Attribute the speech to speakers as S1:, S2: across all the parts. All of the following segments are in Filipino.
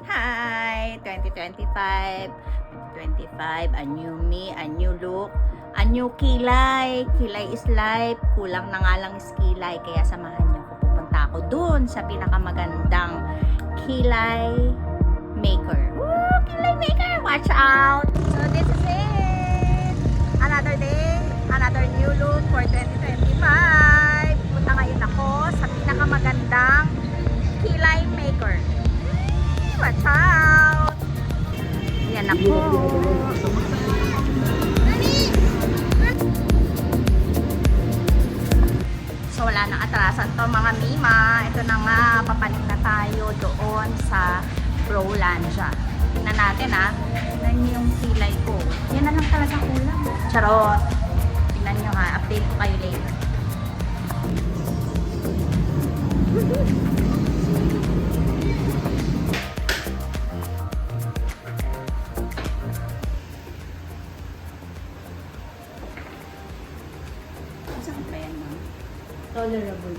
S1: Hi! 2025. 25, a new me, a new look, a new kilay. Kilay is life. Kulang na nga lang is kilay. Kaya samahan niyo ko. Pupunta ako dun sa pinakamagandang kilay maker. Woo! Kilay maker! Watch out! So this is it! Another day, another new look for 2025. Punta ngayon ako sa pinakamagandang kilay maker. Watch out! Yan ako. So wala nang atrasan to mga mima. Ito na nga, papanik na tayo doon sa Rolandia. Tingnan natin ha. Tingnan niyo yung kilay ko. Yan na lang talaga kulang. Charot! Tingnan niyo ha. Update ko kayo later. Saan ba yan, ma'am?
S2: Tolerable.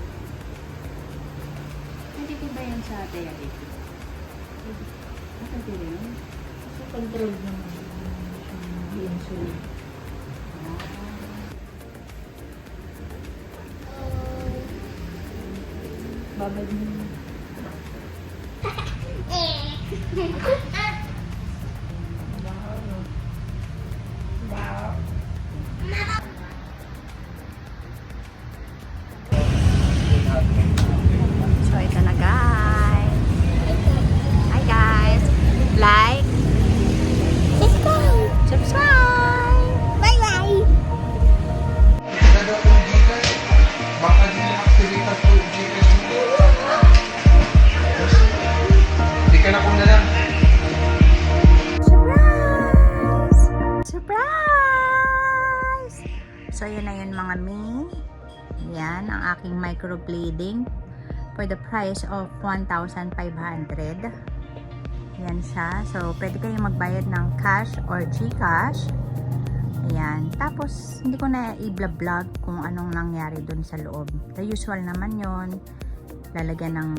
S1: Hindi ko ba yan sa diabetes?
S2: Pwede rin. Kasi control naman yung insulin. Babad mo.
S1: So ito na guys. Hi guys. Like. Subscribe. Bye bye.
S3: Baka di-activate ang 2Gcash mo. Hindi ka na kung na lang.
S1: Surprise! Surprise! So yun na yun mga mi. Yan ang aking microblading for the price of 1,500. Yan siya. So pwede kayong magbayad ng cash or GCash. Ayan. Tapos, hindi ko na i-vlog kung anong nangyari dun sa loob. The usual naman yon. Lalagyan ng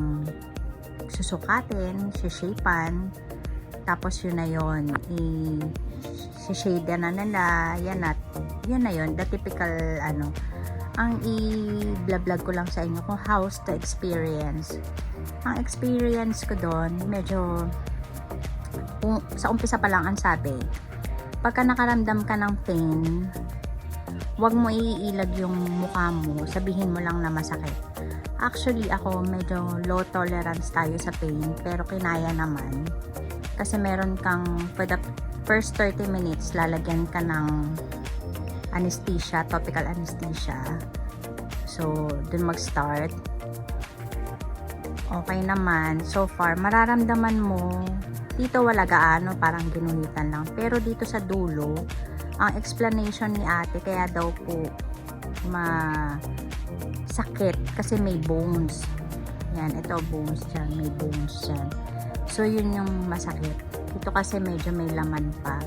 S1: susukatin, sishapean. Tapos yun na yun. I-shade na nila. Yan na yun. The typical, ano. Ang i-vlog ko lang sa inyo kung how's the experience. Ang experience ko doon, medyo, sa umpisa pa lang ang sabi, pagka nakaramdam ka ng pain, huwag mo iilag yung mukha mo, sabihin mo lang na masakit. Actually, ako medyo low tolerance tayo sa pain, pero kinaya naman. Kasi meron kang, for the first 30 minutes, lalagyan ka ng anesthesia, topical anesthesia. So, dun mag-start. Okay naman. So far, mararamdaman mo, dito wala gaano, parang ginuhitan lang. Pero dito sa dulo, ang explanation ni ate, kaya daw po sakit kasi may bones. Yan, ito bones dyan, may bones dyan. So, yun yung masakit. Dito kasi medyo may laman pa.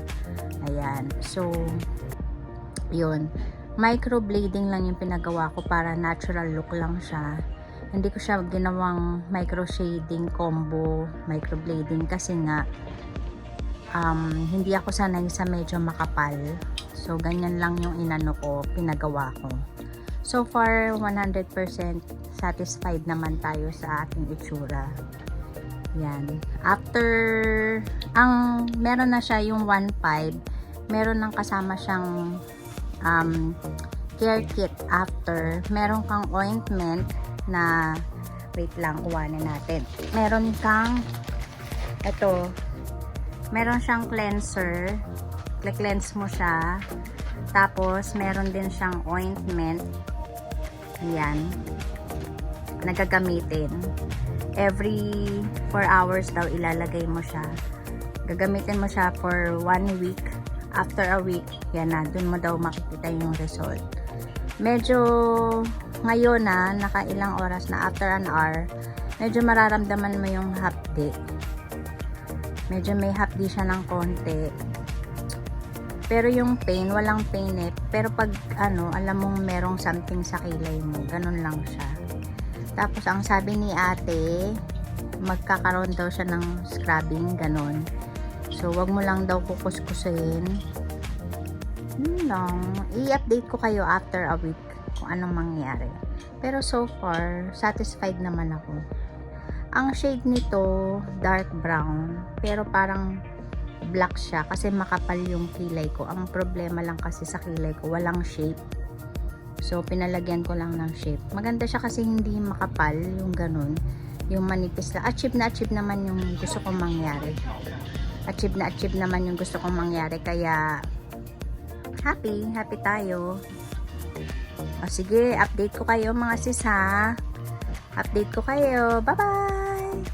S1: Ayan. So, yun. Microblading lang yung pinagawa ko para natural look lang siya. Hindi ko siya ginawang micro shading combo microblading kasi nga hindi ako sanay sa medyo makapal. So ganyan lang yung inano ko, pinagawa ko. So far 100% satisfied naman tayo sa ating itsura. Yan. After meron na siya yung 1.5, meron nang kasama siyang care kit after. Meron kang ointment na, wait lang, kuhanin natin. Meron kang, ito, meron siyang cleanser. Cleanse mo siya. Tapos, meron din siyang ointment. Yan. Nagagamitin. Every 4 hours daw ilalagay mo siya. Gagamitin mo siya for 1 week. After a week, yan na, dun mo daw makikita yung result. Medyo ngayon na, nakailang oras na, after an hour, medyo mararamdaman mo yung hapdi. Medyo may hapdi siya ng konti. Pero yung pain, walang pain eh. Pero pag alam mong merong something sa kilay mo, ganun lang siya. Tapos ang sabi ni ate, magkakaroon daw siya ng scrubbing, ganon. So, wag mo lang daw kukuskusin. Yun lang. I-update ko kayo after a week kung anong mangyari. Pero so far, satisfied naman ako. Ang shade nito, dark brown. Pero parang black siya kasi makapal yung kilay ko. Ang problema lang kasi sa kilay ko, walang shape. So, pinalagyan ko lang ng shape. Maganda siya kasi hindi makapal, yung ganun. Yung manipis lang. Achieve naman yung gusto kong mangyari. Achieve naman yung gusto kong mangyari. Kaya, happy tayo. O sige, update ko kayo mga sis ha. Update ko kayo. Bye-bye!